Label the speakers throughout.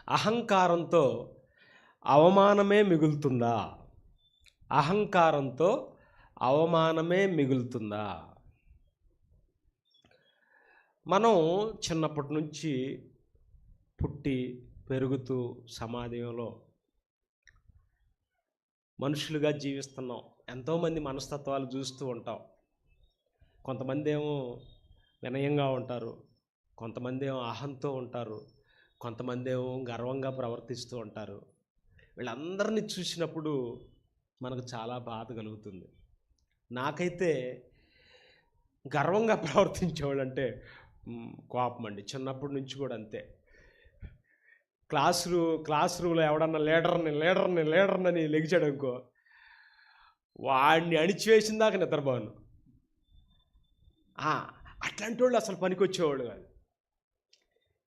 Speaker 1: అహంకారంతో అవమానమే మిగులుతుందా? అహంకారంతో అవమానమే మిగులుతుందా? మనం చిన్నప్పటి నుంచి పుట్టి పెరుగుతూ సమాజంలో మనుషులుగా జీవిస్తున్నాం. ఎంతోమంది మనస్తత్వాలు చూస్తూ ఉంటాం. కొంతమంది ఏమో వినయంగా ఉంటారు, కొంతమంది ఏమో అహంతో ఉంటారు, కొంతమంది ఏమో గర్వంగా ప్రవర్తిస్తూ ఉంటారు. వీళ్ళందరినీ చూసినప్పుడు మనకు చాలా బాధ కలుగుతుంది. నాకైతే గర్వంగా ప్రవర్తించేవాళ్ళంటే కోపం అండి. చిన్నప్పటి నుంచి కూడా అంతే. క్లాస్ రూమ్లో ఎవడన్నా లీడర్ని లెగిచాడు అనుకో, వాడిని అణిచివేసిన దాకా నిద్రపోను. అట్లాంటి వాళ్ళు అసలు పనికొచ్చేవాళ్ళు కాదు.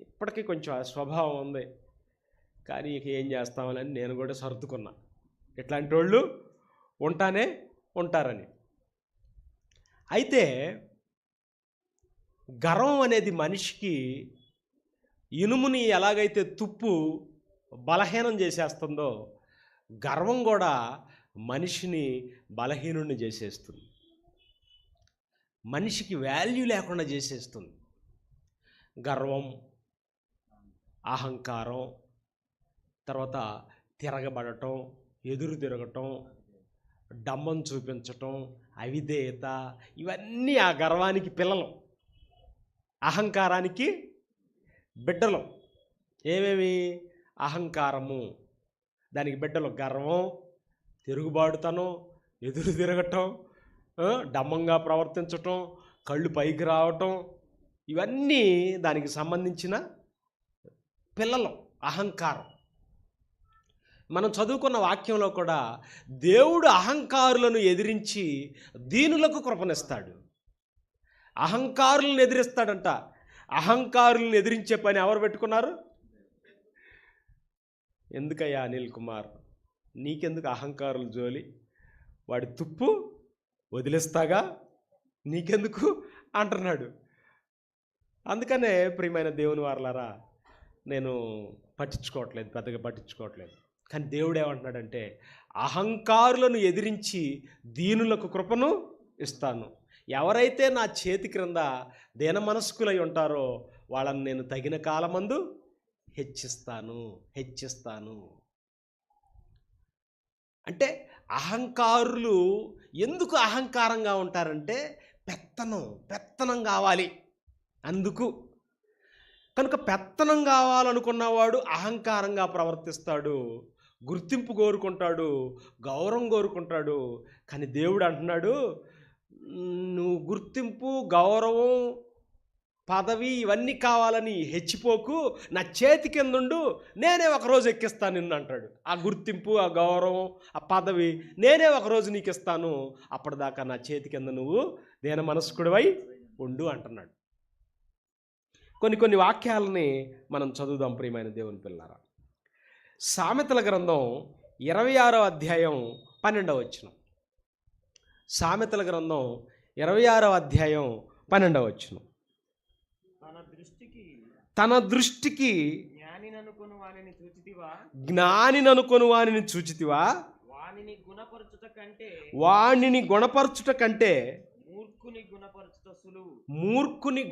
Speaker 1: ఇప్పటికీ కొంచెం ఆ స్వభావం ఉంది, కానీ ఇక ఏం చేస్తామని నేను కూడా సర్దుకున్నా. ఇట్లాంటి వాళ్ళు ఉంటారని. అయితే గర్వం అనేది మనిషికి ఇనుముని ఎలాగైతే తుప్పు బలహీనం చేసేస్తుందో, గర్వం కూడా మనిషిని బలహీనుడిని చేసేస్తుంది, మనిషికి వాల్యూ లేకుండా చేసేస్తుంది. గర్వం, అహంకారం, తర్వాత తిరగబడటం, ఎదురు తిరగటం, డంబం చూపించటం, అవిధేయత, ఇవన్నీ ఆ గర్వానికి పిల్లలు, అహంకారానికి బిడ్డలు. ఏమేమి? అహంకారము దానికి బిడ్డలు. గర్వం, తిరుగుబాటుతనం, ఎదురు తిరగటం, డంబంగా ప్రవర్తించటం, కళ్ళు పైకి రావటం, ఇవన్నీ దానికి సంబంధించిన పిల్లలు, అహంకారం. మనం చదువుకున్న వాక్యంలో కూడా దేవుడు అహంకారులను ఎదిరించి దీనులకు కృపనిస్తాడు. అహంకారులను ఎదిరిస్తాడంట. అహంకారులను ఎదిరించే పని ఎవరు పెట్టుకున్నారు? ఎందుకయ్యా అనిల్ కుమార్, నీకెందుకు అహంకారుల జోలి? వాడి తుప్పు వదిలేస్తాగా, నీకెందుకు అంటున్నాడు. అందుకనే ప్రియమైన దేవుని వారలారా, నేను పెద్దగా పట్టించుకోవట్లేదు. కానీ దేవుడు ఏమంటున్నాడంటే, అహంకారులను ఎదిరించి దీనులకు కృపను ఇస్తాను. ఎవరైతే నా చేతి క్రింద దీన మనస్కులై ఉంటారో వాళ్ళని నేను తగిన కాలమందు హెచ్చిస్తాను. అంటే అహంకారులు ఎందుకు అహంకారంగా ఉంటారంటే, పెత్తనం కావాలి అందుకు. కనుక పెత్తనం కావాలనుకున్నవాడు అహంకారంగా ప్రవర్తిస్తాడు, గుర్తింపు కోరుకుంటాడు, గౌరవం కోరుకుంటాడు. కానీ దేవుడు అంటున్నాడు, నువ్వు గుర్తింపు, గౌరవం, పదవి ఇవన్నీ కావాలని హెచ్చిపోకు, నా చేతి కిందుండు, నేనే ఒకరోజు ఎక్కిస్తాను నిన్ను అంటాడు. ఆ గుర్తింపు, ఆ గౌరవం, ఆ పదవి నేనే ఒకరోజు నీకు ఇస్తాను, అప్పటిదాకా నా చేతి కింద నువ్వు దీన మనస్కుడివై ఉండు అంటున్నాడు. కొన్ని వాక్యాలని మనం చదువుదాం ప్రియమైన దేవుని పిల్లారా. సామెతల గ్రంథం 26వ అధ్యాయం 12వ వచనం. సామెతల గ్రంథం 26వ అధ్యాయం 12వ వచనం. తన దృష్టికి జ్ఞానిననుకొను వానిని చూచితివా, వానిని గుణపరచుట కంటే మూర్ఖుని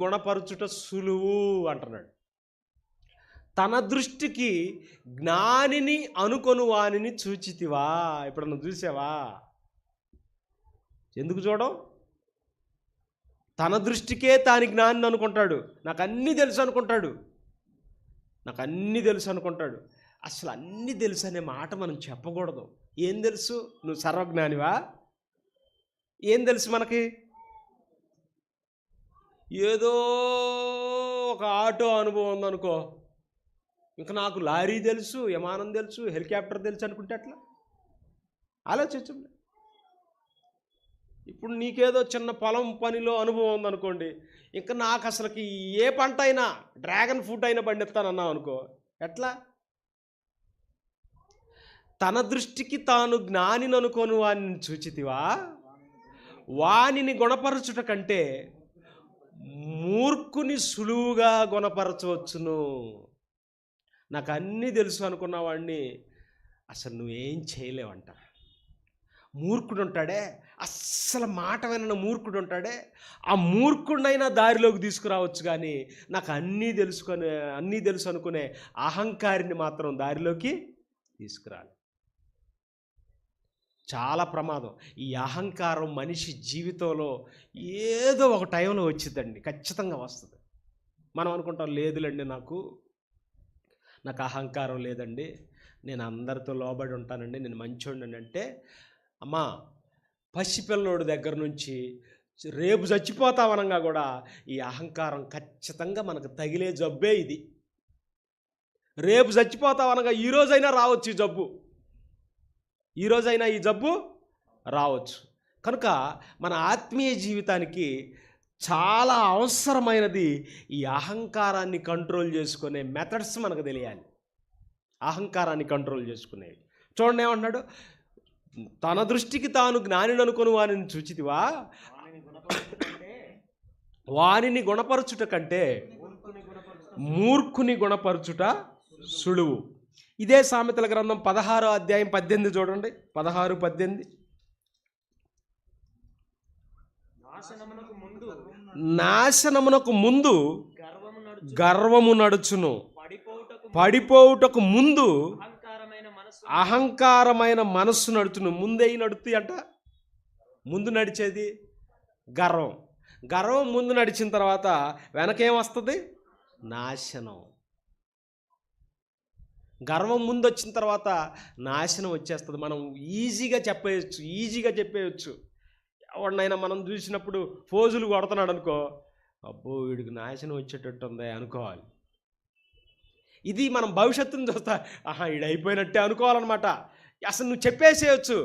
Speaker 1: గుణపరచుట సులువు అంటున్నాడు. తన దృష్టికి జ్ఞానిని అనుకొను వానిని చూచితివా. ఎప్పుడన్నా చూసావా? ఎందుకు చూడం? తన దృష్టికే తాని జ్ఞానిని అనుకుంటాడు. నాకు అన్నీ తెలుసు అనుకుంటాడు. అసలు అన్నీ తెలుసు అనే మాట మనం చెప్పకూడదు. ఏం తెలుసు? నువ్వు సర్వజ్ఞానివా? ఏం తెలుసు మనకి? ఏదో ఒక ఆటో అనుభవం ఉందనుకో, ఇంకా నాకు లారీ తెలుసు, విమానం తెలుసు, హెలికాప్టర్ తెలుసు అనుకుంటే అట్లా ఆలోచించండి. ఇప్పుడు నీకేదో చిన్న పొలం పనిలో అనుభవం ఉందనుకోండి, ఇంకా నాకు అసలుకి ఏ పంట అయినా, డ్రాగన్ ఫ్రూట్ అయినా పండిస్తానన్నావు అనుకో, ఎట్లా? తన దృష్టికి తాను జ్ఞానిని అనుకోను వానిని చూచితివా, వానిని గుణపరచుట కంటే మూర్ఖుని సులువుగా గుణపరచవచ్చును. నాకు అన్నీ తెలుసు అనుకున్న వాడిని అసలు నువ్వేం చేయలేవంట. మూర్ఖుడు ఉంటాడే, అస్సలు మాట వినని మూర్ఖుడు ఉంటాడే, ఆ మూర్ఖుడినైనా దారిలోకి తీసుకురావచ్చు. కానీ నాకు అన్నీ తెలుసు అనుకునే అహంకారిని మాత్రం దారిలోకి తీసుకురాలి. చాలా ప్రమాదం. ఈ అహంకారం మనిషి జీవితంలో ఏదో ఒక టైంలో వచ్చిందండి, ఖచ్చితంగా వస్తుంది. మనం అనుకుంటాం, లేదులేండి నాకు అహంకారం లేదండి, నేను అందరితో లోబడి ఉంటానండి, నేను మంచోడిని అంటే, అమ్మా పసిపిల్లోడి దగ్గర నుంచి రేపు చచ్చిపోతామనగా కూడా ఈ అహంకారం ఖచ్చితంగా మనకు తగిలే జబ్బే ఇది. రేపు చచ్చిపోతామనగా ఈరోజైనా రావచ్చు ఈ జబ్బు, ఈరోజైనా ఈ జబ్బు రావచ్చు. కనుక మన ఆత్మీయ జీవితానికి చాలా అవసరమైనది ఈ అహంకారాన్ని కంట్రోల్ చేసుకునే మెథడ్స్ మనకు తెలియాలి. అహంకారాన్ని కంట్రోల్ చేసుకునేవి. చూడండి ఏమంటున్నాడు, తన దృష్టికి తాను జ్ఞానిని అనుకుని వానిని చూచితివా, వానిని గుణపరచుట కంటే మూర్ఖుని గుణపరచుట సులువు. ఇదే సామెతల గ్రంథం 16వ అధ్యాయం 18 చూడండి, 16:18. నాశనమునకు ముందు గర్వము నడుచును, పడిపోవుటకు ముందు అహంకారమైన మనస్సు నడుచును. ముందే నడుతుంది అంట, ముందు నడిచేది గర్వం. గర్వం ముందు నడిచిన తర్వాత వెనకేం వస్తుంది? నాశనం. గర్వం ముందు వచ్చిన తర్వాత నాశనం వచ్చేస్తుంది. మనం ఈజీగా చెప్పేయచ్చు. ఎవరినైనా మనం చూసినప్పుడు ఫోజులు కొడుతున్నాడు అనుకో, అబ్బో వీడికి నాశనం వచ్చేటట్టు ఉంది అనుకోవాలి. ఇది మనం భవిష్యత్తును చూస్తా, వీడు అయిపోయినట్టే అనుకోవాలన్నమాట. అసలు నువ్వు చెప్పేసేయచ్చు,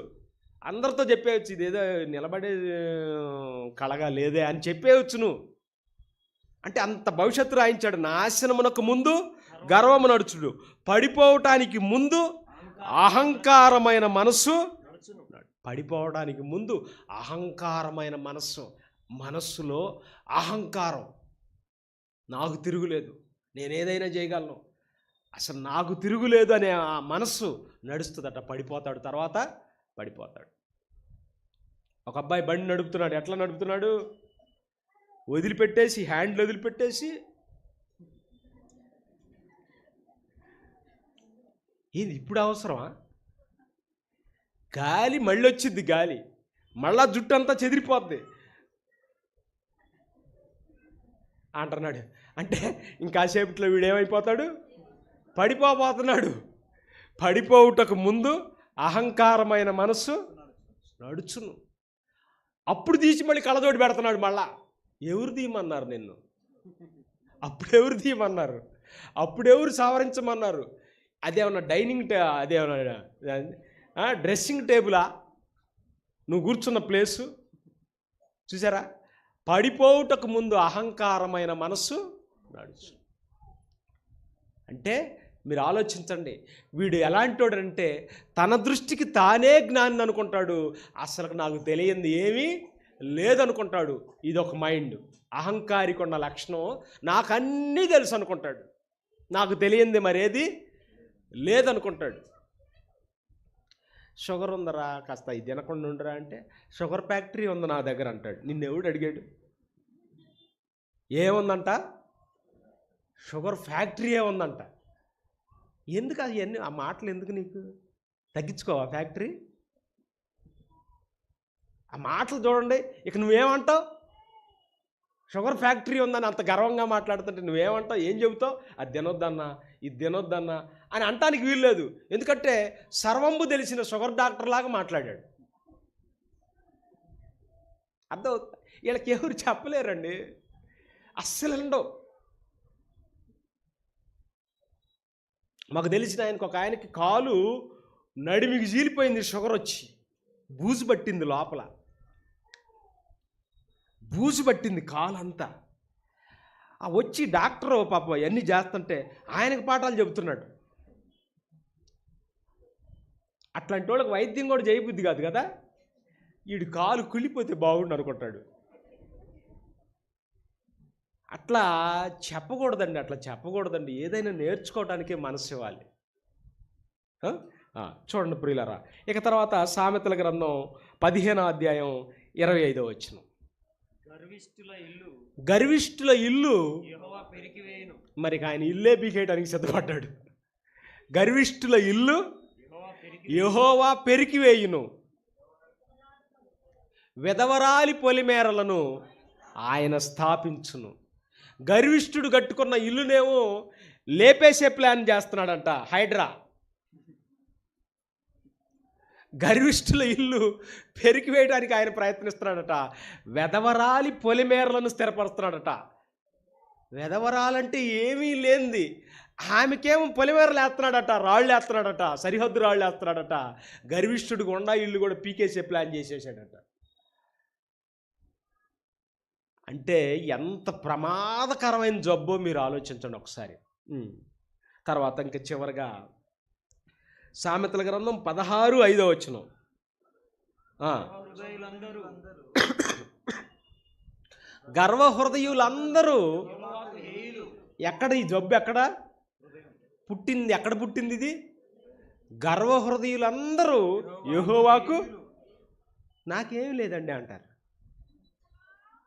Speaker 1: అందరితో చెప్పేయచ్చు, ఇదేదో నిలబడే కళగా లేదే అని చెప్పేయచ్చు నువ్వు. అంటే అంత భవిష్యత్తు రాయించాడు. నాశనమునకు ముందు గర్వము నడుచుడు, పడిపోవటానికి ముందు అహంకారమైన మనస్సు. పడిపోవడానికి ముందు అహంకారమైన మనస్సులో అహంకారం, నాకు తిరుగులేదు, నేనేదైనా చేయగలను, అసలు నాకు తిరుగులేదు అనే ఆ మనస్సు నడుస్తుందట. తర్వాత పడిపోతాడు. ఒక అబ్బాయి బండి నడుపుతున్నాడు. ఎట్లా నడుపుతున్నాడు? హ్యాండ్లు వదిలిపెట్టేసి ఇది ఇప్పుడు అవసరమా? గాలి మళ్ళీ వచ్చింది, గాలి మళ్ళా జుట్టు అంతా చెదిరిపోద్ది అంటున్నాడు. అంటే ఇంకాసేపట్లో వీడేమైపోతాడు? పడిపోతున్నాడు. పడిపోవుటకు ముందు అహంకారమైన మనస్సు నడుచును. అప్పుడు తీసి మళ్ళీ కళ్ళజోడు పెడుతున్నాడు. మళ్ళా ఎవరు తీయమన్నారు నిన్ను? అప్పుడెవరు తీయమన్నారు? అప్పుడెవరు సవరించమన్నారు? అదేమన్నా అదేమన్నా డ్రెస్సింగ్ టేబులా నువ్వు కూర్చున్న ప్లేసు? చూసారా? పడిపోవుటకు ముందు అహంకారమైన మనస్సు నడుచు. అంటే మీరు ఆలోచించండి, వీడు ఎలాంటోడంటే తన దృష్టికి తానే జ్ఞాని అనుకుంటాడు, అసలు నాకు తెలియంది ఏమీ లేదనుకుంటాడు. ఇదొక మైండ్, అహంకారికి ఉన్న లక్షణం. నాకు అన్నీ తెలుసు అనుకుంటాడు, నాకు తెలియంది మరేది లేదనుకుంటాడు. షుగర్ ఉందరా, కాస్త ఇది తినకుండా ఉండరా అంటే, షుగర్ ఫ్యాక్టరీ ఉంది నా దగ్గర అంటాడు. నిన్నెవడు అడిగాడు? ఏముందంట? షుగర్ ఫ్యాక్టరీయే ఉందంట. ఎందుకు అవన్నీ ఆ మాటలు ఎందుకు నీకు? తగ్గించుకోవా ఫ్యాక్టరీ? ఆ మాటలు చూడండి. ఇక నువ్వేమంటావు? షుగర్ ఫ్యాక్టరీ ఉందని అంత గర్వంగా మాట్లాడుతుంటే నువ్వేమంటావు? ఏం చెబుతావు? అది తినొద్దన్నా, ఇది తినొద్దన్నా అని అంటానికి వీల్లేదు. ఎందుకంటే సర్వంబు తెలిసిన షుగర్ డాక్టర్ లాగా మాట్లాడాడు. అర్థం వీళ్ళకి ఎవరు చెప్పలేరండి, అస్సలు ఉండవు. మాకు తెలిసిన ఒక ఆయనకి కాలు నడిమికి చీలిపోయింది, షుగర్ వచ్చి బూజు పట్టింది, లోపల బూజు పట్టింది కాలు అంతా. వచ్చి డాక్టర్ పాపం అవన్నీ చేస్తుంటే ఆయనకు పాఠాలు చెబుతున్నాడు. అట్లాంటి వాళ్ళకి వైద్యం కూడా చేయబుద్ధి కాదు కదా. వీడు కాలు కుళ్ళిపోతే బాగుండు అనుకుంటాడు. అట్లా చెప్పకూడదండి. ఏదైనా నేర్చుకోవడానికే మనసు ఇవ్వాలి. చూడండి ప్రియులారా, ఇక తర్వాత సామెతల గ్రంథం 15వ అధ్యాయం 25వ వచనం. గర్విష్ఠుల ఇల్లు మరి ఆయన ఇల్లే పీకేయడానికి సిద్ధపడ్డాడు. గర్విష్ఠుల ఇల్లు యెహోవా పెరికివేయును, వెదవరాలి పొలిమేరలను ఆయన స్థాపించును. గర్విష్ఠుడు కట్టుకున్న ఇల్లునేమో లేపేసే ప్లాన్ చేస్తున్నాడంట హైడ్రా. గర్విష్ఠుల ఇల్లు పెరికివేయడానికి ఆయన ప్రయత్నిస్తున్నాడట. వెదవరాలి పొలిమేరలను స్థిరపరుస్తున్నాడట. వెదవరాలంటే ఏమీ లేనిది ఆమెకేమో పొలిమేరలు వేస్తున్నాడట, రాళ్ళు వేస్తున్నాడట, సరిహద్దు రాళ్ళు వేస్తున్నాడట. గర్విష్ఠుడు గుండా ఇల్లు కూడా పీకేసే ప్లాన్ చేసేసాడట. అంటే ఎంత ప్రమాదకరమైన జబ్బో మీరు ఆలోచించండి ఒకసారి. తర్వాత ఇంకా చివరిగా సామెతల గ్రంథం 16:5 వచనం. గర్వహృదయులందరూ ఎక్కడ ఈ జబ్బు ఎక్కడ పుట్టింది ఇది? గర్వహృదయులందరూ యెహోవాకు నాకేం లేదండి అంటారు.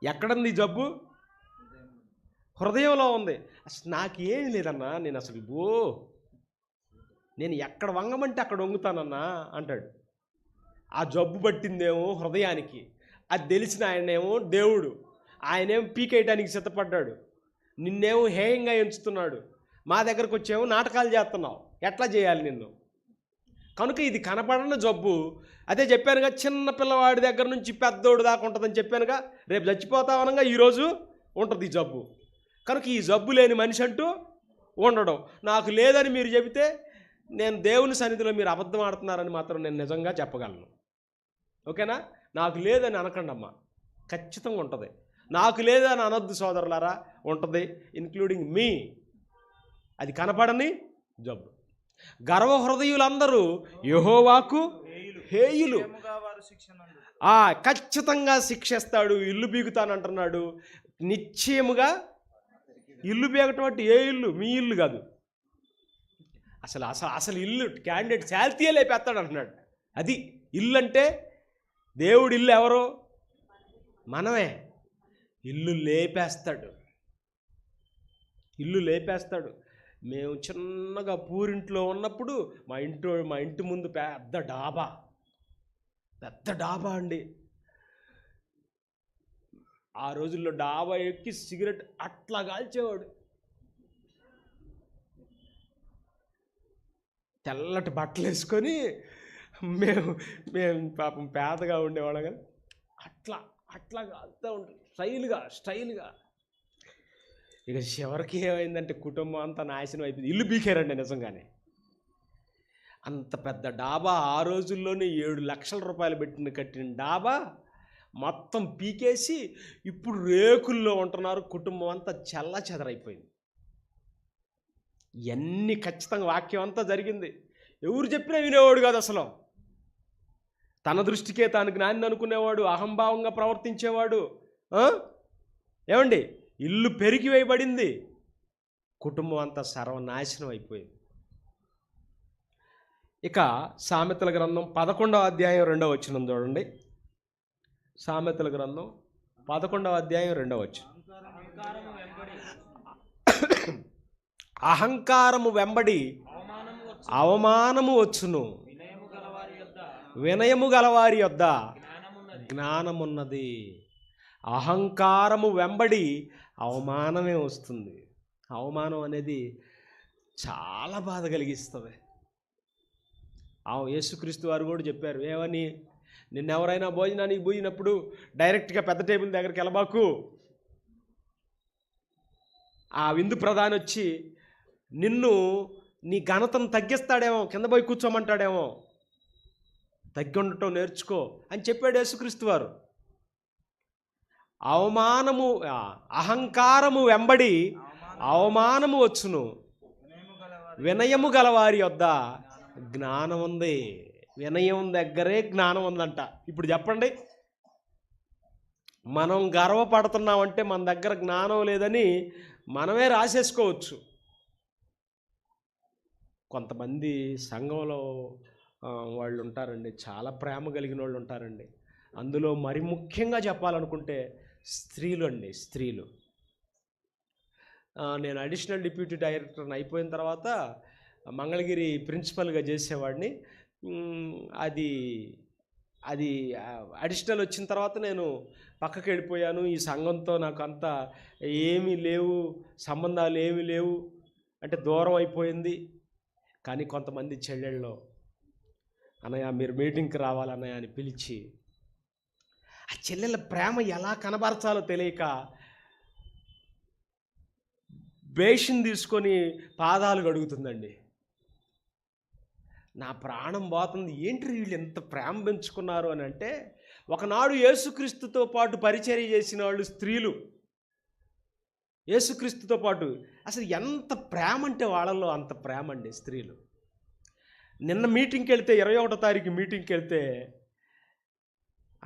Speaker 1: ఎక్కడుంది జబ్బు? హృదయంలో ఉంది. అసలు నాకేం లేదన్నా, నేను ఎక్కడ వంగమంటే అక్కడ వంగుతానన్నా అంటాడు. ఆ జబ్బు పట్టిందేమో హృదయానికి, అది తెలిసిన ఆయనేమో దేవుడు, ఆయనేమో పీకేయడానికి సిద్ధపడ్డాడు, నిన్నేమో హేయంగా ఎంచుతున్నాడు. మా దగ్గరకు వచ్చేమో నాటకాలు చేస్తున్నావు, ఎట్లా చేయాలి నిన్ను? కనుక ఇది కనపడని జబ్బు. అదే చెప్పానుగా, చిన్న పిల్లవాడి దగ్గర నుంచి పెద్దోడు దాకా ఉంటుందని చెప్పానుగా. రేపు చచ్చిపోతావనగా ఈరోజు ఉంటుంది ఈ జబ్బు. కనుక ఈ జబ్బు లేని మనిషి అంటూ ఉండడం. నాకు లేదని మీరు చెబితే నేను దేవుని సన్నిధిలో మీరు అబద్ధం ఆడుతున్నారని మాత్రం నేను నిజంగా చెప్పగలను. ఓకేనా? నాకు లేదని అనకండి అమ్మా, ఖచ్చితంగా ఉంటుంది. నాకు లేదని అనొద్దు సోదరులారా, ఉంటుంది, ఇన్క్లూడింగ్ మీ. అది కనపడని జబ్బు. గర్వహృదయులందరూ యెహోవాకు హేయులు. ఖచ్చితంగా శిక్షిస్తాడు. ఇల్లు బీగుతానంటున్నాడు. నిశ్చయముగా ఇల్లు బీగటం అంటే ఏ ఇల్లు? మీ ఇల్లు కాదు. అసలు ఇల్లు క్యాండిడేట్ శాల్తీయే లేపేస్తాడు అంటున్నాడు. అది ఇల్లు అంటే దేవుడి ఇల్లు ఎవరు? మనమే. ఇల్లు లేపేస్తాడు. మేము చిన్నగా పూరింట్లో ఉన్నప్పుడు మా ఇంటి ముందు పెద్ద డాబా అండి. ఆ రోజుల్లో డాబా ఎక్కి సిగరెట్ అట్లా కాల్చేవాడు. తెల్లటి బట్టలు వేసుకొని మేము పాపం పేదగా ఉండేవాళ్ళం కదా, అట్లా కాలుతూ ఉంటుంది స్టైల్గా. ఇక చివరికి ఏమైందంటే కుటుంబం అంతా నాశనం అయిపోయింది. ఇల్లు బీకారండి నిజంగానే. అంత పెద్ద డాబా, ఆ రోజుల్లోనే 7 లక్షల రూపాయలు కట్టిన డాబా మొత్తం పీకేసి ఇప్పుడు రేకుల్లో ఉంటున్నారు. కుటుంబం అంతా చెదరైపోయింది. ఇవన్నీ ఖచ్చితంగా వాక్యం అంతా జరిగింది. ఎవరు చెప్పినా వినేవాడు కాదు అసలు. తన దృష్టికే తాను జ్ఞాని అనుకునేవాడు, అహంభావంగా ప్రవర్తించేవాడు. ఏమండి, ఇల్లు పెరిగి వేయబడింది, కుటుంబం అంతా సర్వనాశనం అయిపోయింది. ఇక సామెతల గ్రంథం 11వ అధ్యాయం 2వ వచనం చూడండి. సామెతల గ్రంథం 11వ అధ్యాయం 2వ వచనం. అహంకారము వెంబడి అవమానము వచ్చును, వినయము గలవారి యొద్ద జ్ఞానమున్నది. అహంకారము వెంబడి అవమానమే వస్తుంది. అవమానం అనేది చాలా బాధ కలిగిస్తుంది. యేసుక్రీస్తు వారు కూడా చెప్పారు ఏమని? నిన్నెవరైనా భోజనానికి పోయినప్పుడు డైరెక్ట్గా పెద్ద టేబుల్ దగ్గరికి వెళ్ళబాకు. ఆ విందు ప్రధాని వచ్చి నిన్ను నీ ఘనతను తగ్గిస్తాడేమో, కింద పోయి కూర్చోమంటాడేమో, తగ్గి ఉండటం నేర్చుకో అని చెప్పాడు యేసుక్రీస్తు వారు. అహంకారము వెంబడి అవమానము వచ్చును, వినయము గలవారి యొద్ద జ్ఞానం ఉంది. వినయం దగ్గరే జ్ఞానం ఉందంట. ఇప్పుడు చెప్పండి, మనం గర్వపడుతున్నామంటే మన దగ్గర జ్ఞానం లేదని మనమే రాసేసుకోవచ్చు. కొంతమంది సంఘంలో వాళ్ళు ఉంటారండి, చాలా ప్రేమ కలిగిన వాళ్ళు ఉంటారండి. అందులో మరి ముఖ్యంగా చెప్పాలనుకుంటే స్త్రీలు అండి, స్త్రీలు. నేను అడిషనల్ డిప్యూటీ డైరెక్టర్ని అయిపోయిన తర్వాత మంగళగిరి ప్రిన్సిపల్గా చేసేవాడిని. అది అది అడిషనల్ వచ్చిన తర్వాత నేను పక్కకి వెళ్ళిపోయాను. ఈ సంఘంతో నాకు అంత ఏమీ లేవు, సంబంధాలు ఏమీ లేవు, అంటే దూరం అయిపోయింది. కానీ కొంతమంది చెల్లెళ్ళు, అన్నయ్య మీరు మీటింగ్కి రావాలన్నయ్య అని పిలిచి, ఆ చెల్లెళ్ళ ప్రేమ ఎలా కనబరచాలో తెలియక బేషన్ తీసుకొని పాదాలు కడుగుతుందండి. నా ప్రాణం పోతుంది. ఏంటి వీళ్ళు ఎంత ప్రేమ పెంచుకున్నారు అని అంటే, ఒకనాడు యేసుక్రీస్తుతో పాటు పరిచర్య చేసిన వాళ్ళు స్త్రీలు, యేసుక్రీస్తుతో పాటు అసలు ఎంత ప్రేమ అంటే వాళ్ళల్లో అంత ప్రేమ అండి స్త్రీలు. నిన్న మీటింగ్కి వెళ్తే 21వ తారీఖు మీటింగ్కి వెళ్తే,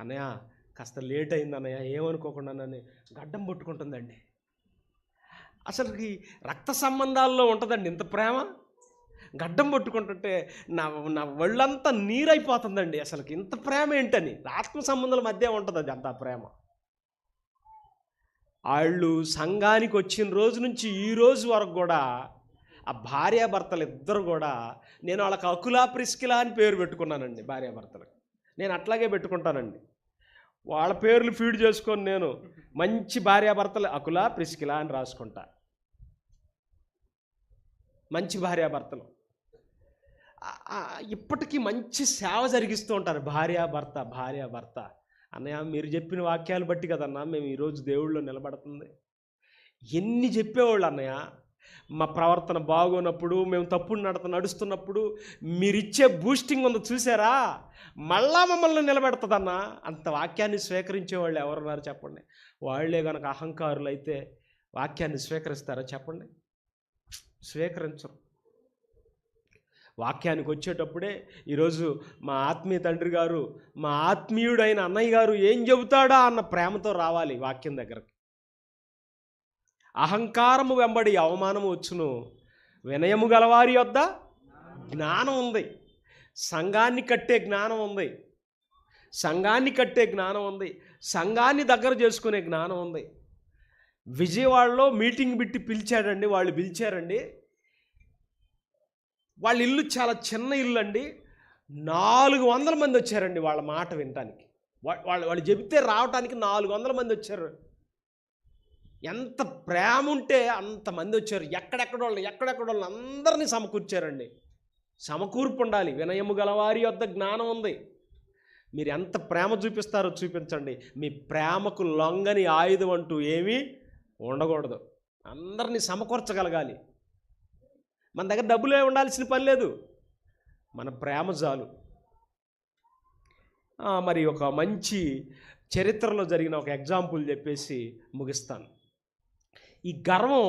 Speaker 1: అన్నయ్య కాస్త లేట్ అయింది అన్నయ్య ఏమనుకోకుండా నన్ను గడ్డం పట్టుకుంటుందండి. అసలుకి రక్త సంబంధాల్లో ఉంటుందండి ఇంత ప్రేమ. గడ్డం పట్టుకుంటుంటే నా నా ఒళ్ళంతా నీరైపోతుందండి. అసలుకి ఇంత ప్రేమ ఏంటని, ఆత్మ సంబంధాల మధ్య ఉంటుంది అది అంత ప్రేమ. వాళ్ళు సంఘానికి వచ్చిన రోజు నుంచి ఈ రోజు వరకు కూడా ఆ భార్యాభర్తలు ఇద్దరు కూడా, నేను వాళ్ళకి అకులా ప్రిస్కిలా అని పేరు పెట్టుకున్నానండి. భార్యాభర్తలకు నేను అట్లాగే పెట్టుకుంటానండి. వాళ్ళ పేర్లు ఫీడ్ చేసుకొని నేను మంచి భార్యాభర్తలు అకులా ప్రిస్కిలా అని రాసుకుంటా. మంచి భార్యాభర్తలు ఇప్పటికీ మంచి సేవ జరిగిస్తూ ఉంటారు భార్యాభర్త. అన్నయ్య మీరు చెప్పిన వాక్యాలు బట్టి కదన్నా మేము ఈరోజు దేవుళ్ళో నిలబడుతుంది. ఎన్ని చెప్పేవాళ్ళు అన్నయ్య, మా ప్రవర్తన బాగోనప్పుడు, మేము తప్పుడు నడుస్తున్నప్పుడు మీరిచ్చే బూస్టింగ్ ఉందో చూసారా, మళ్ళా మమ్మల్ని నిలబెడుతుందన్నా. అంత వాక్యాన్ని స్వీకరించేవాళ్ళు ఎవరున్నారు చెప్పండి? వాళ్ళే కనుక అహంకారులు అయితే వాక్యాన్ని స్వీకరిస్తారా చెప్పండి? స్వీకరించరు. వాక్యానికి వచ్చేటప్పుడే ఈరోజు మా ఆత్మీయ తండ్రి గారు, మా ఆత్మీయుడైన అన్నయ్య గారు ఏం చెబుతాడా అన్న ప్రేమతో రావాలి వాక్యం దగ్గరకు. అహంకారము వెంబడి అవమానము వచ్చును, వినయము గలవారి యొద్ద జ్ఞానం ఉంది. సంఘాన్ని కట్టే జ్ఞానం ఉంది, సంఘాన్ని కట్టే జ్ఞానం ఉంది, సంఘాన్ని దగ్గర చేసుకునే జ్ఞానం ఉంది. విజయవాడలో మీటింగ్ పెట్టి పిలిచాడండి, వాళ్ళు పిలిచారండి. వాళ్ళ ఇల్లు చాలా చిన్న ఇల్లు అండి. 400 మంది వచ్చారండి వాళ్ళ మాట వినటానికి. వాళ్ళు చెబితే రావటానికి 400 మంది వచ్చారు. ఎంత ప్రేమ ఉంటే అంతమంది వచ్చారు. ఎక్కడెక్కడ వాళ్ళని అందరినీ సమకూర్చారండి. సమకూర్పు ఉండాలి. వినయము గలవారి యొద్ద జ్ఞానం ఉంది. మీరు ఎంత ప్రేమ చూపిస్తారో చూపించండి. మీ ప్రేమకు లొంగని ఆయుధం అంటూ ఏమీ ఉండకూడదు. అందరినీ సమకూర్చగలగాలి. మన దగ్గర డబ్బులే ఉండాల్సిన పని లేదు, మన ప్రేమ చాలు. మరి ఒక మంచి చరిత్రలో జరిగిన ఒక ఎగ్జాంపుల్ చెప్పేసి ముగిస్తాను. ఈ గర్వం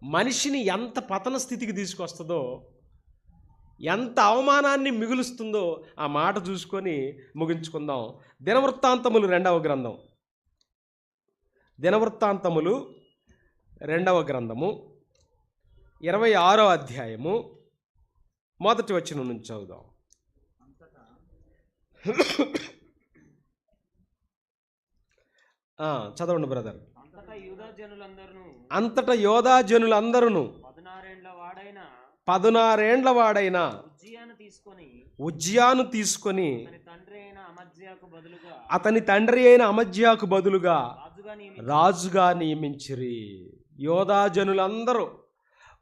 Speaker 1: మనిషిని ఎంత పతన స్థితికి తీసుకొస్తుందో, ఎంత అవమానాన్ని మిగులుస్తుందో ఆ మాట చూసుకొని ముగించుకుందాం. దినవృత్తాంతములు 2వ గ్రంథం, దినవృత్తాంతములు 2వ గ్రంథము 26వ అధ్యాయము 1వ వచనం నుంచి చదువుదాం. చదవండి బ్రదర్. అంతటా యోధా జనులందరూ 16 ఏండ్ల వాడైన ఉజ్జియాను తీసుకొని అతని తండ్రి అయిన అమజ్యాకు బదులుగా రాజుగా నియమించిరి. యోధా జనులందరూ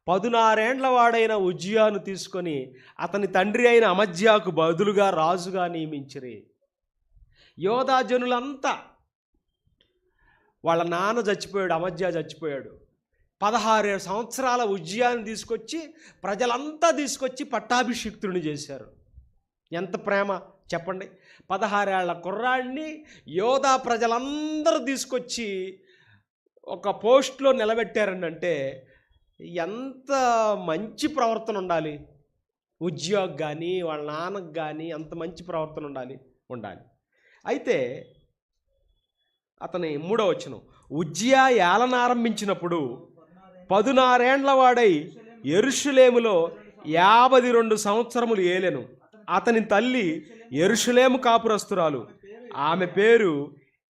Speaker 1: 16 ఏండ్ల వాడైన ఉజ్జియాను తీసుకొని అతని తండ్రి అయిన అమజ్యాకు బదులుగా రాజుగా నియమించిరి. యోధా జనులంతా, వాళ్ళ నాన్న చచ్చిపోయాడు, అమజ్యా చచ్చిపోయాడు. 16 సంవత్సరాల ఉజ్జియాను తీసుకొచ్చి ప్రజలంతా తీసుకొచ్చి పట్టాభిషిక్తుడిని చేశారు. ఎంత ప్రేమ చెప్పండి. 16 ఏళ్ల కుర్రాడిని యోధా ప్రజలందరూ తీసుకొచ్చి ఒక పోస్ట్లో నిలబెట్టారండి. అంటే ఎంత మంచి ప్రవర్తన ఉండాలి. ఉద్యోగం కానీ వాళ్ళ నాన్నకు కానీ అంత మంచి ప్రవర్తన ఉండాలి. అయితే అతని 3వ వచనం, ఉజ్జియా ఏలన ఆరంభించినప్పుడు 16 వాడై యెరూషలేములో 52 సంవత్సరములు ఏలెను. అతని తల్లి యెరూషలేము కాపురస్తురాలు, ఆమె పేరు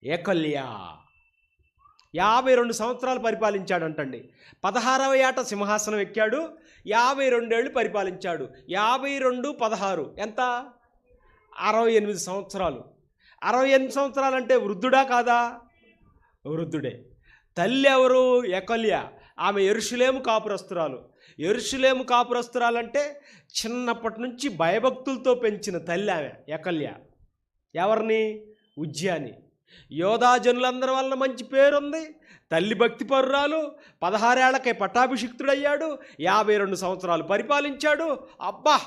Speaker 1: ఏకల్యా. 52 సంవత్సరాలు పరిపాలించాడంటండి. 16వ ఏట సింహాసనం ఎక్కాడు, 52 ఏళ్ళు పరిపాలించాడు. 52 16 ఎంత? 68 సంవత్సరాలు. 68 సంవత్సరాలు అంటే వృద్ధుడా కాదా? వృద్ధుడే. తల్లి ఎవరు? ఏకల్యా. ఆమె యెరూషలేము కాపురస్తురాలు. యెరూషలేము కాపురస్తురాలంటే చిన్నప్పటి నుంచి భయభక్తులతో పెంచిన తల్లి ఆమె ఏకల్యా. ఎవరిని? ఉజ్జియాని. యోధా జనులందరి వల్ల మంచి పేరుంది. తల్లి భక్తి పరురాలు. 16 ఏళ్లకే పట్టాభిషిక్తుడయ్యాడు. 52 సంవత్సరాలు పరిపాలించాడు. అబ్బా,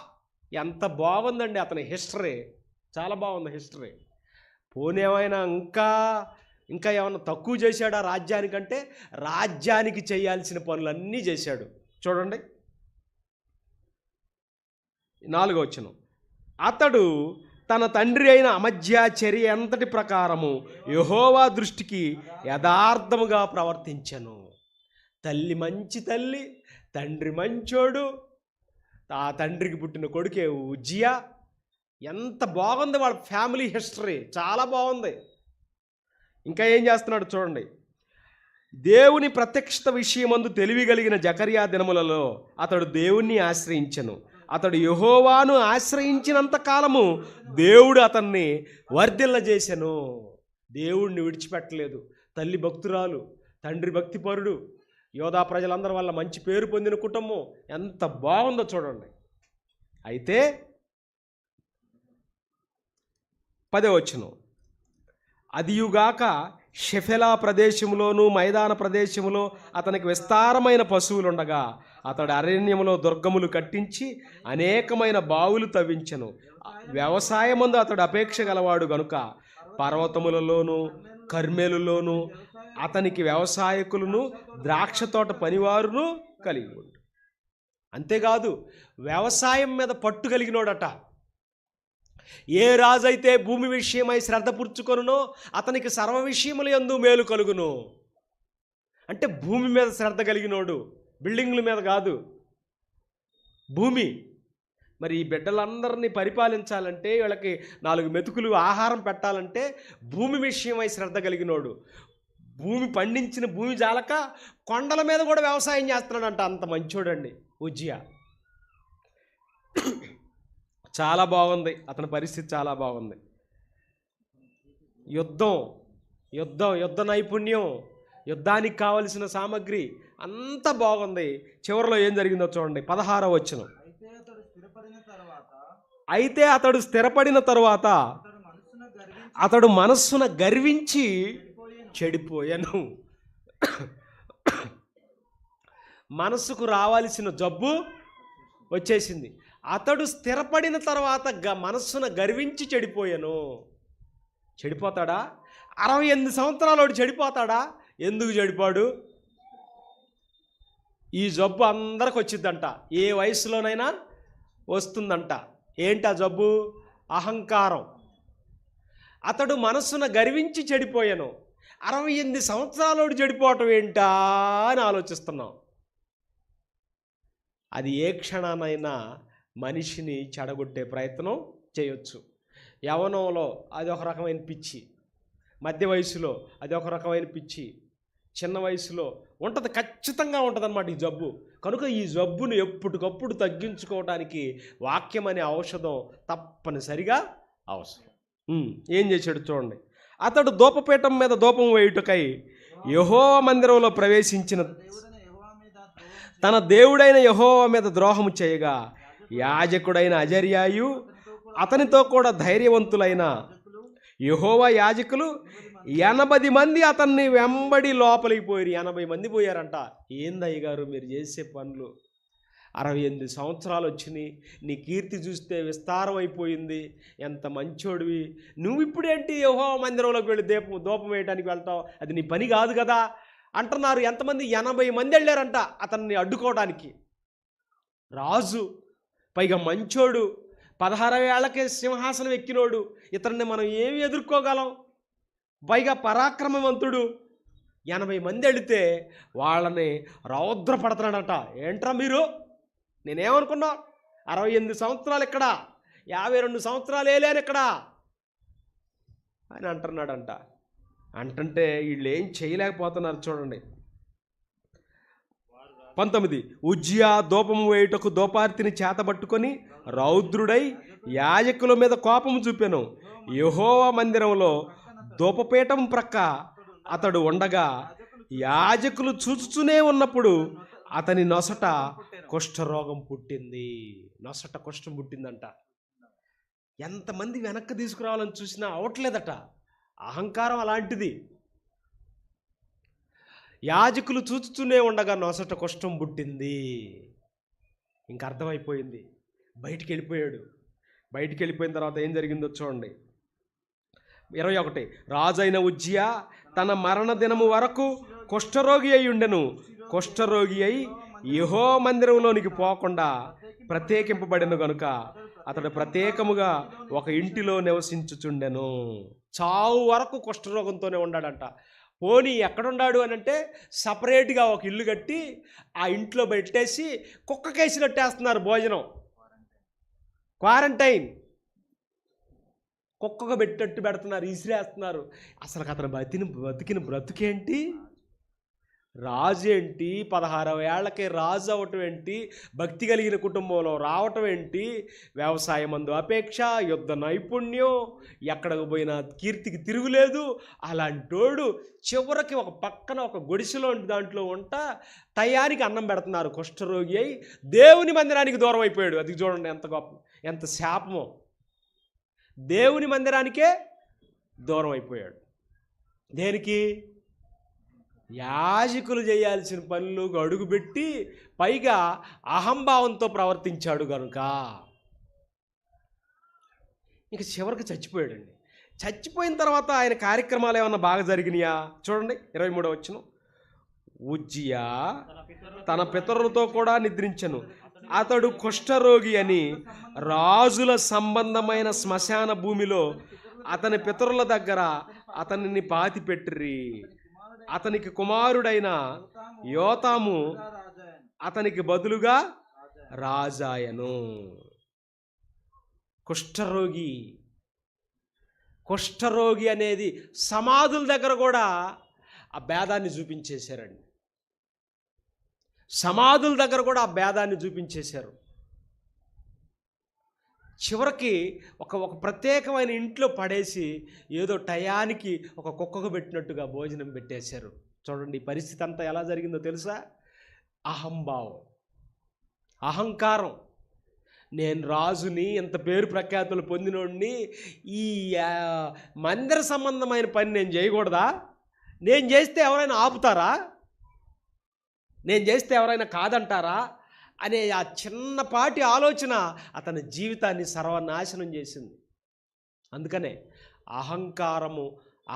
Speaker 1: ఎంత బాగుందండి అతని హిస్టరీ. చాలా బాగుంది హిస్టరీ. పోనీ ఏమైనా ఇంకా ఏమైనా తక్కువ చేశాడా రాజ్యానికంటే? రాజ్యానికి చేయాల్సిన పనులన్నీ చేశాడు. చూడండి 4వ వచనం, అతడు తన తండ్రి అయిన అమజ్యా చర్య అంతటి ప్రకారము యెహోవా దృష్టికి యథార్థముగా ప్రవర్తించెను. తల్లి మంచి తల్లి, తండ్రి మంచోడు. ఆ తండ్రికి పుట్టిన కొడుకే ఉజ్జియా. ఎంత బాగుంది వాళ్ళ ఫ్యామిలీ హిస్టరీ, చాలా బాగుంది. ఇంకా ఏం చేస్తున్నాడు చూడండి. దేవుని ప్రత్యక్షత విషయమందు తెలివి కలిగిన జకర్యా దినములలో అతడు దేవుణ్ణి ఆశ్రయించెను. అతడు యెహోవాను ఆశ్రయించినంత కాలము దేవుడు అతన్ని వర్ధిల్లజేసెను. దేవుణ్ణి విడిచిపెట్టలేదు. తల్లి భక్తురాలు, తండ్రి భక్తిపరుడు, యోధా ప్రజలందరి వల్ల మంచి పేరు పొందిన కుటుంబం. ఎంత బాగుందో చూడండి. అయితే 10వ వచనం, అదియుగాక షెఫెలా ప్రదేశంలోను మైదాన ప్రదేశంలో అతనికి విస్తారమైన పశువులుండగా అతడు అరణ్యములో దుర్గములు కట్టించి అనేకమైన బావులు తవ్వించెను. వ్యవసాయమందు అతడు అపేక్ష గలవాడు గనుక పర్వతములలోను కర్మేలులోను అతనికి వ్యవసాయకులను ద్రాక్ష తోట పనివారును కలిగి ఉండు. అంతేకాదు వ్యవసాయం మీద పట్టు కలిగినోడట. ఏ రాజైతే భూమి విషయమై శ్రద్ధ పుచ్చుకొనునో అతనికి సర్వ విషయముల యందు మేలు కలుగును. అంటే భూమి మీద శ్రద్ధ కలిగినోడు, బిల్డింగ్ల మీద కాదు, భూమి. మరి ఈ బిడ్డలందరినీ పరిపాలించాలంటే, వీళ్ళకి 4 మెతుకులు ఆహారం పెట్టాలంటే భూమి విషయమై శ్రద్ధ కలిగినోడు. భూమి పండించిన భూమి జాలక కొండల మీద కూడా వ్యవసాయం చేస్తున్నాడంట. అంత మంచోడండి ఉజ్జియా. చాలా బాగుంది అతని పరిస్థితి, చాలా బాగుంది. యుద్ధ నైపుణ్యం, యుద్ధానికి కావలసిన సామగ్రి అంతా బాగుంది. చివరిలో ఏం జరిగిందో చూడండి 16వ వచనం, అయితే అతడు స్థిరపడిన తరువాత అతడు మనస్సున గర్వించి చెడిపోయాను. మనస్సుకు రావాల్సిన జబ్బు వచ్చేసింది. అతడు స్థిరపడిన తర్వాత మనస్సున గర్వించి చెడిపోయాను. చెడిపోతాడా? 68 సంవత్సరాలు చెడిపోతాడా? ఎందుకు చెడిపాడు? ఈ జబ్బు అందరికి వచ్చిందంట, ఏ వయసులోనైనా వస్తుందంట. ఏంటి ఆ జబ్బు? అహంకారం. అతడు మనస్సున గర్వించి చెడిపోయాను. 68 సంవత్సరాలు చెడిపోవటం ఏంటా అని ఆలోచిస్తున్నాం. అది ఏ క్షణానైనా మనిషిని చెడగొట్టే ప్రయత్నం చేయొచ్చు. యవ్వనంలో అది ఒక రకమైన పిచ్చి, మధ్య వయసులో అది ఒక రకమైన పిచ్చి, చిన్న వయసులో ఉంటుంది, ఖచ్చితంగా ఉంటుంది అన్నమాట ఈ జబ్బు. కనుక ఈ జబ్బును ఎప్పటికప్పుడు తగ్గించుకోవడానికి వాక్యం అనే ఔషధం తప్పనిసరిగా అవసరం. ఏం చేశాడు చూడండి. అతడు ధూపపీఠం మీద ధూపం వేయుటకై యెహోవా మందిరంలో ప్రవేశించిన తన దేవుడైన యెహోవా మీద ద్రోహము చేయగా యాజకుడైన అజర్యాయు అతనితో కూడా ధైర్యవంతులైన యెహోవా యాజకులు 80 మంది అతన్ని వెంబడి లోపలికి పోయారు. 80 మంది పోయారంట. ఏందయ్య గారు మీరు చేసే పనులు? 68 సంవత్సరాలు వచ్చినాయి, నీ కీర్తి చూస్తే విస్తారం అయిపోయింది, ఎంత మంచోడివి, నువ్వు ఇప్పుడేంటి యెహోవా మందిరంలోకి వెళ్ళి ధూపం వేయడానికి వెళ్తావు? అది నీ పని కాదు కదా అంటున్నారు. ఎంతమంది? 80 మంది వెళ్ళారంట అతన్ని అడ్డుకోవడానికి. రాజు, పైగా మంచోడు, 16 ఏళ్లకే సింహాసనం ఎక్కినోడు, ఇతన్ని మనం ఏమి ఎదుర్కోగలం? పైగా పరాక్రమవంతుడు. 80 మంది వెళితే వాళ్ళని రౌద్రపడుతున్నాడట. ఏంట్రా మీరు, నేనేమనుకున్నా 68 సంవత్సరాలు ఇక్కడ, 52 సంవత్సరాలు వేలేను ఇక్కడ అని అంటున్నాడంట. అంటుంటే వీళ్ళు ఏం చేయలేకపోతున్నారు చూడండి. 19 ఉజ్జియా ధూపము వేయుటకు ధూపార్తిని చేతబట్టుకొని రౌద్రుడై యాజకుల మీద కోపము చూపెను. యెహోవా మందిరంలో ధూపపీఠం ప్రక్క అతడు ఉండగా యాజకులు చూచుతూనే ఉన్నప్పుడు అతని నొసట కుష్ఠరోగం పుట్టింది. నొసట కుష్ఠం పుట్టిందంట. ఎంతమంది వెనక్కి తీసుకురావాలని చూసినా అవట్లేదట. అహంకారం అలాంటిది. యాజకులు చూచుతూనే ఉండగా నొసట కుష్ఠం పుట్టింది. ఇంక అర్థమైపోయింది. బయటికి వెళ్ళిపోయాడు. బయటికి వెళ్ళిపోయిన తర్వాత ఏం జరిగిందో చూడండి. 21 రాజైన ఉజ్జియా తన మరణ దినము వరకు కుష్ఠరోగి అయి ఉండెను. కుష్ఠరోగి అయి యెహోవా మందిరంలోనికి పోకుండా ప్రత్యేకింపబడిన గనుక అతడు ప్రత్యేకముగా ఒక ఇంటిలో నివసించుచుండెను. చావు వరకు కుష్ఠరోగంతోనే ఉన్నాడంట. పోనీ ఎక్కడున్నాడు అని అంటే సపరేట్గా ఒక ఇల్లు కట్టి ఆ ఇంట్లో పెట్టేసి కుక్కకేసినట్టేస్తున్నారు భోజనం. క్వారంటైన్ కుక్కగా పెట్టినట్టు పెడుతున్నారు, ఇసిరేస్తున్నారు. అసలు అతను బతికిన బ్రతుకేంటి? రాజు ఏంటి? 16 ఏళ్లకే రాజు అవటం ఏంటి? భక్తి కలిగిన కుటుంబంలో రావటం ఏంటి? వ్యవసాయం అందు అపేక్ష, యుద్ధ నైపుణ్యం, ఎక్కడికి పోయినా కీర్తికి తిరుగులేదు. అలాంటోడు చివరికి ఒక పక్కన ఒక గుడిసెలో దాంట్లో ఉంటా టయానికి అన్నం పెడుతున్నారు. కుష్ఠరోగి అయి దేవుని మందిరానికి దూరం అయిపోయాడు. అది చూడండి ఎంత గొప్ప, ఎంత శాపమో. దేవుని మందిరానికే దూరం అయిపోయాడు. దేనికి? యాజకులు చేయాల్సిన పనులు అడుగుపెట్టి పైగా అహంభావంతో ప్రవర్తించాడు కనుక ఇంక చివరికి చచ్చిపోయాడండి. చచ్చిపోయిన తర్వాత ఆయన కార్యక్రమాలు ఏమన్నా బాగా జరిగినాయా? చూడండి 23వ వచనం. ఉజ్జియా తన పితరులతో కూడా నిద్రించెను. అతడు కుష్ఠరోగి అని రాజుల సంబంధమైన శ్మశాన భూమిలో అతని పితరుల దగ్గర అతనిని పాతిపెట్టిరి. అతనికి కుమారుడైన యోతాము అతనికి బదులుగా రాజాయను. కుష్ఠరోగి, కుష్ఠరోగి అనేది సమాధుల దగ్గర కూడా ఆ భేదాన్ని చూపించేశారండి. సమాధుల దగ్గర కూడా ఆ భేదాన్ని చూపించేశారు. చివరికి ఒక ప్రత్యేకమైన ఇంట్లో పడేసి ఏదో టయానికి ఒక కుక్కకు పెట్టినట్టుగా భోజనం పెట్టేశారు. చూడండి ఈ పరిస్థితి అంతా ఎలా జరిగిందో తెలుసా? అహంభావం, అహంకారం. నేను రాజుని, ఎంత పేరు ప్రఖ్యాతులు పొందినోడిని, ఈ మందిర సంబంధమైన పని నేను చేయకూడదా? నేను చేస్తే ఎవరైనా ఆపుతారా? నేను చేస్తే ఎవరైనా కాదంటారా అనే ఆ చిన్నపాటి ఆలోచన అతని జీవితాన్ని సర్వనాశనం చేసింది. అందుకనే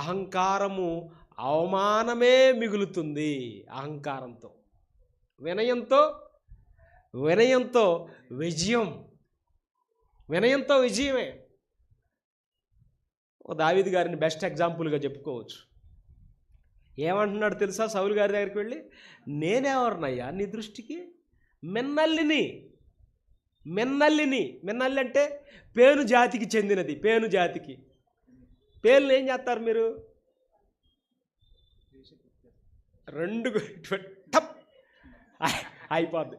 Speaker 1: అహంకారము అవమానమే మిగులుతుంది. అహంకారంతో, వినయంతో విజయమే. దావీదు గారిని బెస్ట్ ఎగ్జాంపుల్గా చెప్పుకోవచ్చు. ఏమంటున్నాడు తెలుసా? సౌలు గారి దగ్గరికి వెళ్ళి, నేనెవరినయ్యా నీ దృష్టికి? మిన్నల్లిని. మిన్నల్లి అంటే పేను జాతికి చెందినది. పేను జాతికి. పేర్లు ఏం చేస్తారు మీరు? 2 టప్ అయిపోద్ది.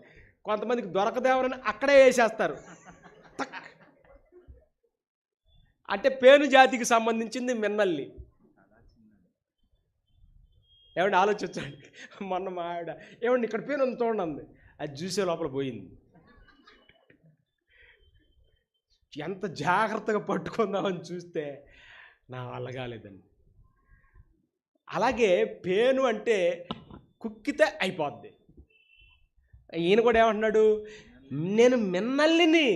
Speaker 1: కొంతమందికి దొరకదేవరని అక్కడే వేసేస్తారు. అంటే పేను జాతికి సంబంధించింది మిన్నల్లి. ఏమండి ఆలోచించండి. మొన్న మా ఆవిడ ఏమండి ఇక్కడ పేను ఉంది చూడండి, అది చూసే లోపల పోయింది. ఎంత జాగ్రత్తగా పట్టుకుందామని చూస్తే నా వల్ల కాలేదండి. అలాగే పేను అంటే కుక్కితే అయిపోద్ది. ఈయన కూడా ఏమంటున్నాడు? నేను మిన్నల్లిని,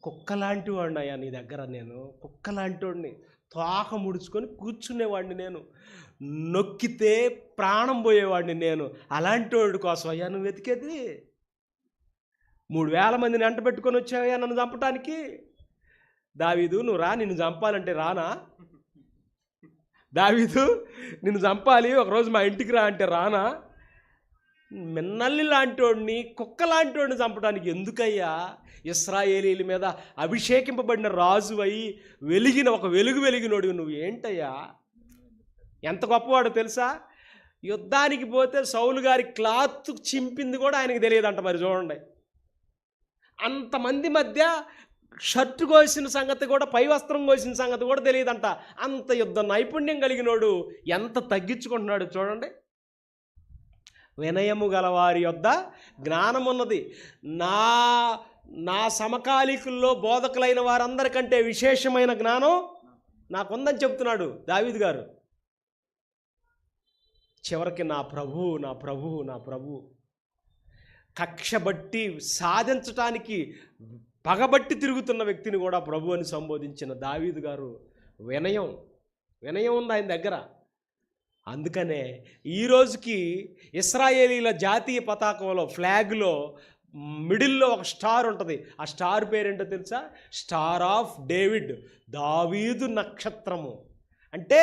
Speaker 1: కుక్కలాంటి వాడిని అయ్యా నీ దగ్గర. నేను కుక్కలాంటి వాడిని, తోక ముడుచుకొని కూర్చునేవాడిని నేను, నొక్కితే ప్రాణం పోయేవాడిని నేను. అలాంటి వాడి కోసం అయ్యా నువ్వు వెతికేది? 3000 మందిని వెంట పెట్టుకొని వచ్చావయ్యా నన్ను చంపటానికి? దావీదు నువ్వు రా, నిన్ను చంపాలంటే రానా? దావీదు నిన్ను చంపాలి, ఒకరోజు మా ఇంటికి రా అంటే రానా? మిన్నల్లి లాంటోడిని, కుక్క లాంటోడిని చంపడానికి ఎందుకయ్యా? ఇశ్రాయేలీల మీద అభిషేకింపబడిన రాజు అయి వెలిగిన ఒక వెలిగినోడు నువ్వు ఏంటయ్యా? ఎంత గొప్పవాడో తెలుసా? యుద్ధానికి పోతే సౌలు గారి క్లాత్ చింపింది కూడా ఆయనకి తెలియదంట. మరి చూడండి, అంతమంది మధ్య షర్టు కోసిన సంగతి కూడా, పై వస్త్రం కోసిన సంగతి కూడా తెలియదంట. అంత యుద్ధ నైపుణ్యం కలిగినోడు ఎంత తగ్గించుకుంటున్నాడు చూడండి. వినయము గలవారి యొద్ద జ్ఞానమున్నది, నా సమకాలికుల్లో బోధకులైన వారందరికంటే విశేషమైన జ్ఞానం నాకుందని చెప్తున్నాడు దావీదు గారు. చివరికి నా ప్రభు కక్ష బట్టి సాధించటానికి పగబట్టి తిరుగుతున్న వ్యక్తిని కూడా ప్రభు అని సంబోధించిన దావీదు గారు వినయం ఉంది ఆయన దగ్గర. అందుకనే ఈరోజుకి ఇశ్రాయేలీల జాతీయ పతాకంలో, ఫ్లాగ్లో మిడిల్లో ఒక స్టార్ ఉంటుంది. ఆ స్టార్ పేరేంటో తెలుసా? స్టార్ ఆఫ్ డేవిడ్, దావీదు నక్షత్రము. అంటే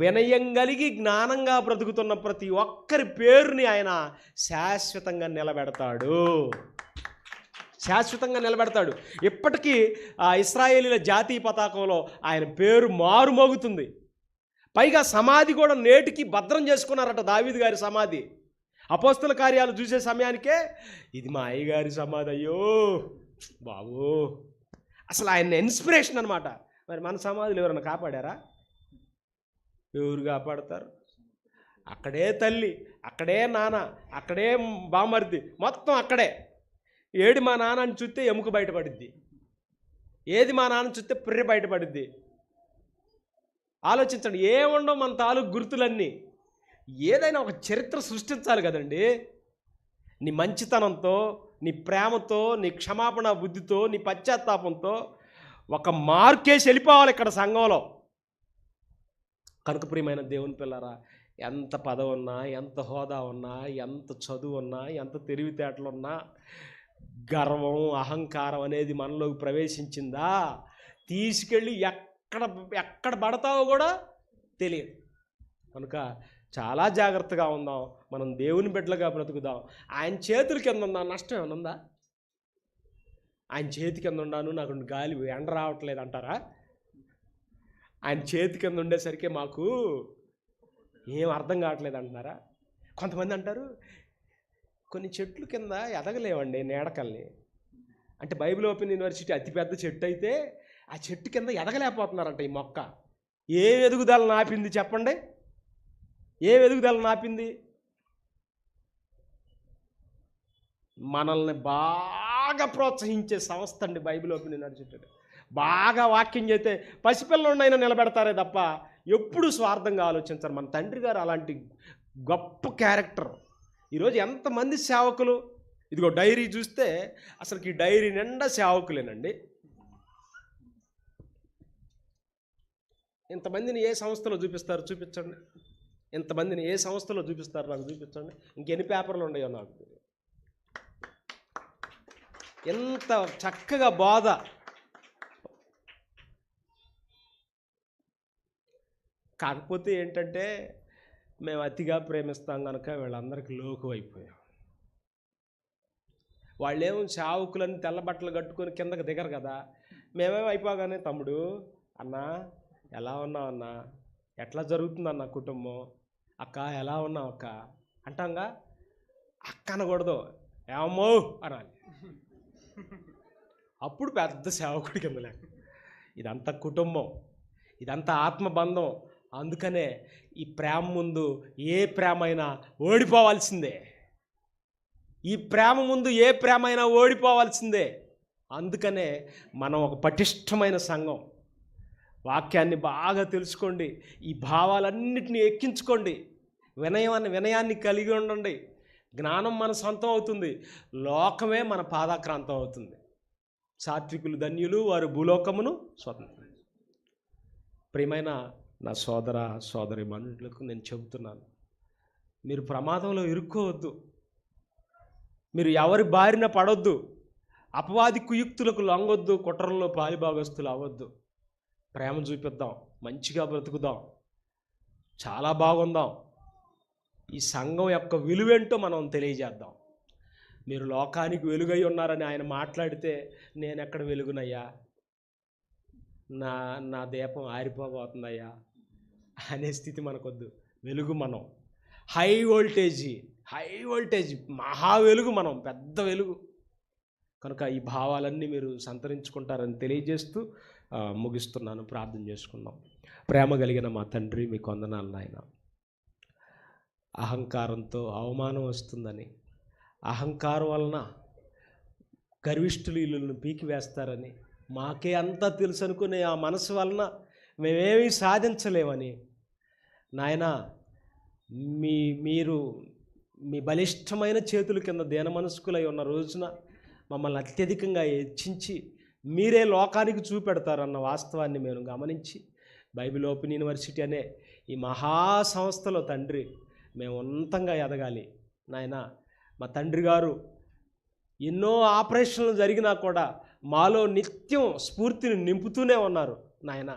Speaker 1: వినయం కలిగి జ్ఞానంగా బ్రతుకుతున్న ప్రతి ఒక్కరి పేరుని ఆయన శాశ్వతంగా నిలబెడతాడు. ఇప్పటికీ ఆ ఇశ్రాయేలీల జాతీయ పతాకంలో ఆయన పేరు మారుమోగుతుంది. పైగా సమాధి కూడా నేటికి భద్రం చేసుకున్నారట, దావీదు గారి సమాధి. అపోస్తల కార్యాలు చూసే సమయానికే ఇది మా అయ్యగారి సమాధి, అయ్యో బాబు, అసలు ఆయన ఇన్స్పిరేషన్ అనమాట. మరి మన సమాధులు ఎవరైనా కాపాడారా? ఎవరు కాపాడతారు? అక్కడే తల్లి, అక్కడే నాన్న, అక్కడే బామర్ది, మొత్తం అక్కడే. ఏడి మా నాన్నని చూస్తే ఎముక బయటపడిద్ది, ఏది మా నాన్న చూస్తే పిర్రె బయటపడిద్ది. ఆలోచించండి, ఏముండవు మన తాలూకు గుర్తులన్నీ. ఏదైనా ఒక చరిత్ర సృష్టించాలి కదండి. నీ మంచితనంతో, నీ ప్రేమతో, నీ క్షమాపణ బుద్ధితో, నీ పశ్చాత్తాపంతో ఒక మార్కేసి వెళ్ళిపోవాలి ఇక్కడ సంఘంలో. కనుక ప్రియమైన దేవుని పిల్లరా, ఎంత పదవి ఉన్నా, ఎంత హోదా ఉన్నా, ఎంత చదువు ఉన్నా, ఎంత తెలివితేటలున్నా, గర్వం అహంకారం అనేది మనలోకి ప్రవేశించిందా తీసుకెళ్ళి ఎక్కడ పడతావో కూడా తెలియదు. కనుక చాలా జాగ్రత్తగా ఉందాం, మనం దేవుని బిడ్డలుగా బ్రతుకుదాం. ఆయన చేతుల కింద ఉందా నష్టం ఏమైనా ఉందా? ఆయన చేతి కింద ఉన్నాను, నాకు గాలి ఎండ రావట్లేదు అంటారా? ఆయన చేతి కింద ఉండేసరికి మాకు ఏం అర్థం కావట్లేదు అంటున్నారా? కొంతమంది అంటారు కొన్ని చెట్లు కింద ఎదగలేవండి నీడకల్ని. అంటే బైబిల్ ఓపెన్ యూనివర్సిటీ అతిపెద్ద చెట్టు అయితే ఆ చెట్టు కింద ఎదగలేకపోతున్నారంట. ఈ మొక్క ఏ ఎదుగుదల నాపింది చెప్పండి? ఏ ఎదుగుదల నాపింది? మనల్ని బాగా ప్రోత్సహించే సంస్థ అండి బైబిల్ ఓపెన్ యూనివర్సిటీ. బాగా వాక్యం చేస్తే పసిపిల్లలైనా నిలబెడతారే తప్ప ఎప్పుడు స్వార్థంగా ఆలోచించారు. మన తండ్రి గారు అలాంటి గొప్ప క్యారెక్టర్. ఈరోజు ఎంతమంది సేవకులు, ఇదిగో డైరీ చూస్తే అసలుకి ఈ డైరీ నిండా సేవకులేనండి. ఇంతమందిని ఏ సంస్థలో చూపిస్తారు? చూపించండి. ఇంతమందిని ఏ సంస్థలో చూపిస్తారు? నాకు చూపించండి. ఇంకెన్ని పేపర్లు ఉన్నాయో నాకు. ఎంత చక్కగా బోధ. కాకపోతే ఏంటంటే మేము అతిగా ప్రేమిస్తాం కనుక వీళ్ళందరికీ లోకు అయిపోయాం. వాళ్ళేమో సేవకులని తెల్ల బట్టలు కట్టుకొని కిందకి దిగరు కదా. మేమేమో అయిపోగానే తమ్ముడు, అన్నా ఎలా ఉన్నావు అన్నా, ఎట్లా జరుగుతుందన్న కుటుంబం, అక్క ఎలా ఉన్నావు అక్క అంటాంగా. అక్క అనకూడదు, ఏమో అనాలి. అప్పుడు పెద్ద సేవకుడి కింద లేక. ఇదంతా కుటుంబం, ఇదంతా ఆత్మబంధం. అందుకనే ఈ ప్రేమ ముందు ఏ ప్రేమ అయినా ఓడిపోవాల్సిందే. ఈ ప్రేమ ముందు ఏ ప్రేమ అయినా ఓడిపోవాల్సిందే. అందుకనే మనం ఒక పటిష్టమైన సంఘం. వాక్యాన్ని బాగా తెలుసుకోండి, ఈ భావాలన్నిటినీ ఎక్కించుకోండి, వినయాన్ని కలిగి ఉండండి. జ్ఞానం మన సొంతం అవుతుంది, లోకమే మన పాదాక్రాంతం అవుతుంది. సాత్వికులు ధన్యులు, వారు భూలోకమును స్వతంత్రం. ప్రియమైన నా సోదర సోదరి మనుషులకు నేను చెబుతున్నాను, మీరు ప్రమాదంలో ఇరుక్కోవద్దు, మీరు ఎవరి బారిన పడొద్దు, అపవాది కుయుక్తులకు లొంగొద్దు, కుట్రల్లో పాలిభాగస్తులు అవ్వద్దు. ప్రేమ చూపిద్దాం, మంచిగా బ్రతుకుదాం. చాలా బాగుందాం. ఈ సంఘం యొక్క విలువేంటో మనం తెలియజేద్దాం. మీరు లోకానికి వెలుగై ఉన్నారని ఆయన మాట్లాడితే నేనెక్కడ వెలుగునయ్యా, నా నా దీపం ఆరిపోబోతుందయ్యా అనే స్థితి మనకొద్దు. వెలుగు మనం, హై వోల్టేజ్ మహా వెలుగు, మనం పెద్ద వెలుగు. కనుక ఈ భావాలన్నీ మీరు సంతరించుకుంటారని తెలియజేస్తూ ముగిస్తున్నాను. ప్రార్థన చేసుకుందాం. ప్రేమ కలిగిన మా తండ్రి, మీకు వందనాలు నాయన. అహంకారంతో అవమానం వస్తుందని, అహంకారం వలన గర్విష్ఠులు ఇల్లులను పీకివేస్తారని, మాకే అంతా తెలుసు అనుకునే ఆ మనసు వలన మేమేమీ సాధించలేమని నాయనా, మీరు మీ బలిష్టమైన చేతుల కింద దీన మనస్కులై ఉన్న రోజున మమ్మల్ని అత్యధికంగా హెచ్చించి మీరే లోకానికి చూపెడతారన్న వాస్తవాన్ని మేము గమనించి బైబిల్ ఓపెన్ యూనివర్సిటీ అనే ఈ మహా సంస్థలో తండ్రి మేము ఉన్నతంగా ఎదగాలి నాయన. మా తండ్రి గారు ఎన్నో ఆపరేషన్లు జరిగినా కూడా మాలో నిత్యం స్ఫూర్తిని నింపుతూనే ఉన్నారు నాయన.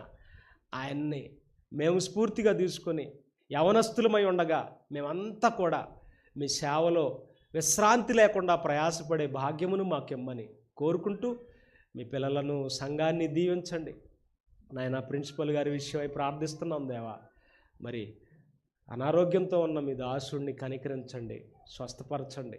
Speaker 1: ఆయన్ని మేము స్ఫూర్తిగా తీసుకొని యవనస్తులమై ఉండగా మేమంతా కూడా మీ సేవలో విశ్రాంతి లేకుండా ప్రయాసపడే భాగ్యమును మాకిమ్మని కోరుకుంటూ మీ పిల్లలను, సంఘాన్ని దీవించండి నాయన. ప్రిన్సిపల్ గారి విషయమై ప్రార్థిస్తున్నాం దేవా. మరి అనారోగ్యంతో ఉన్న మీ దాసుడిని కనికరించండి, స్వస్థపరచండి.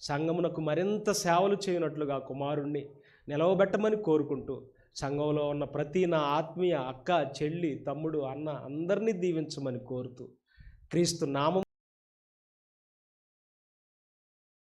Speaker 1: సంఘమునకు మరింత సేవలు చేయనట్లుగా కుమారుణ్ణి నిలవబెట్టమని కోరుకుంటూ సంఘంలో ఉన్న ప్రతి నా ఆత్మీయ అక్క, చెల్లి, తమ్ముడు, అన్న అందరినీ దీవించమని కోరుతూ క్రీస్తు నామం